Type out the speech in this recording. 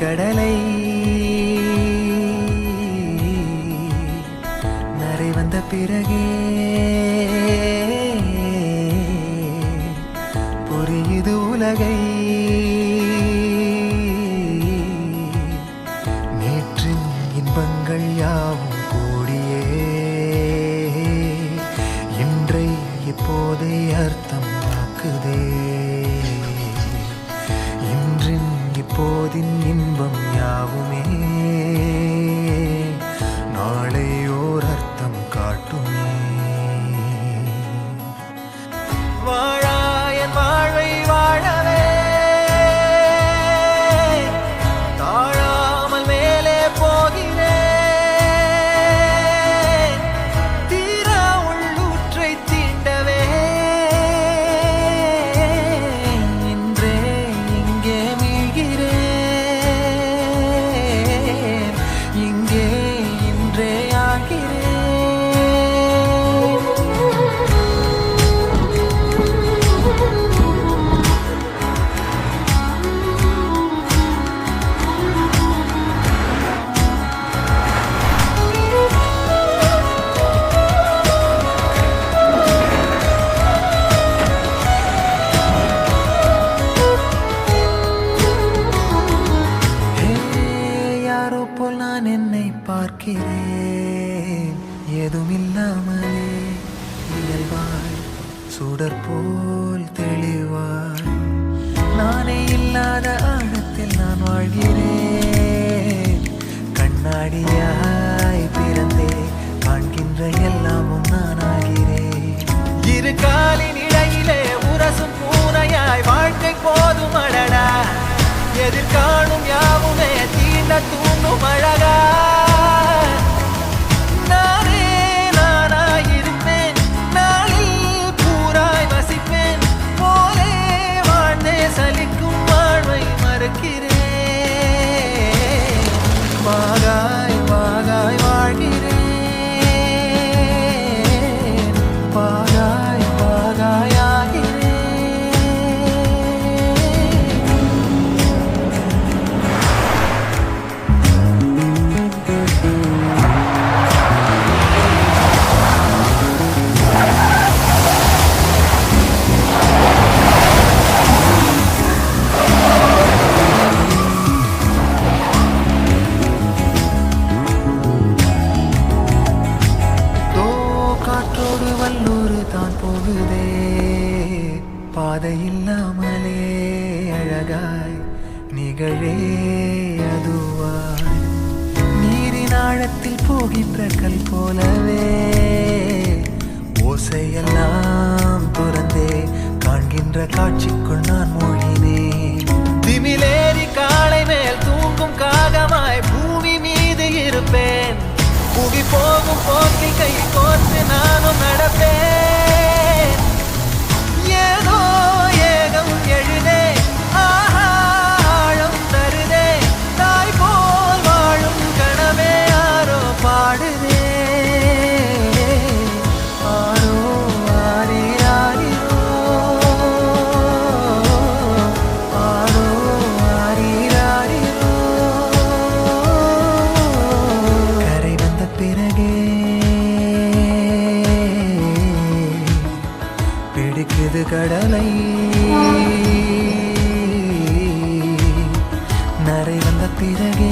கடலை நரை வந்த பிறகே புரியுது உலகை. நேற்றின் இன்பங்கள் யாவும் கூடியே இன்றை இப்போதே அர்த்தம் ஆக்குதே. இன்றின் இப்போதின் இன்பம் யாவுமே நாளை ஓர் அர்த்தம் காட்டுமே. வாழாயன் வாழ்வை வாழவே தாழாமல் மேலே போகிறேன். தீரா உள்ளூற்றை தீண்டவே இன்றே இங்கே மீழ்கிறேன். இங்கே இன்றே ஆகிறேன். யாரோ போல் நான் என்னை பார்க்கிறேன். ஏதுமில்லாமலே இயல்பாய் சுடர் போல் தெளிவாய் நானே இல்லாத ஆழத்தில் நான் வாழ்கிறேன். கண்ணாடியாய் பிறந்தே காண்கின்ற எல்லாமும் நான் ஆகிறேன். இரு காலின் இடையிலே உரசும் பூனையாய் வாழ்க்கை போதும் அடடா. எதிர்காணும் யாவுமே தீண்ட தூண்டும் அழகா. நானே நானாயிருப்பேன். நாளில் பூராய் வசிப்பேன். போலே வாழ்ந்தே சலிக்கும் வாழ்வை மறுக்கிறேன். வாகாய் வாகாய் வாழ்கிறேன். வாகாய் வாகாய் ஆகிறேன். காற்றோடு வல்லூர் தான் போகுதே. பாதை இல்லாமலே அழகாய் நிகழே அதுவாய் நீரின் ஆழத்தில் போகின்ற கல் போலவே ஓசையெல்லாம் துறந்தே காண்கின்ற காட்சிக்குள் நான் மூழ்கினேன். திமிலேறி காலை மேல் தூங்கும் காகமாய் பூமி மீது இருப்பேன். புவி போகும் போக்கில் கை கோர்த்து நானும் நடப்பேன். ஏதோ ஏகம் எழுதே ஆஹா ஆழம் தருதே. தாய் போல் வாழும் கனவே யாரோ பாடுதே. ஆரோ ஆரீராரிரோ ஆரோ ஆரீராரிரோ. கரை வந்த பிறகே பிடிக்குது கடலை நரை வந்த பிறகே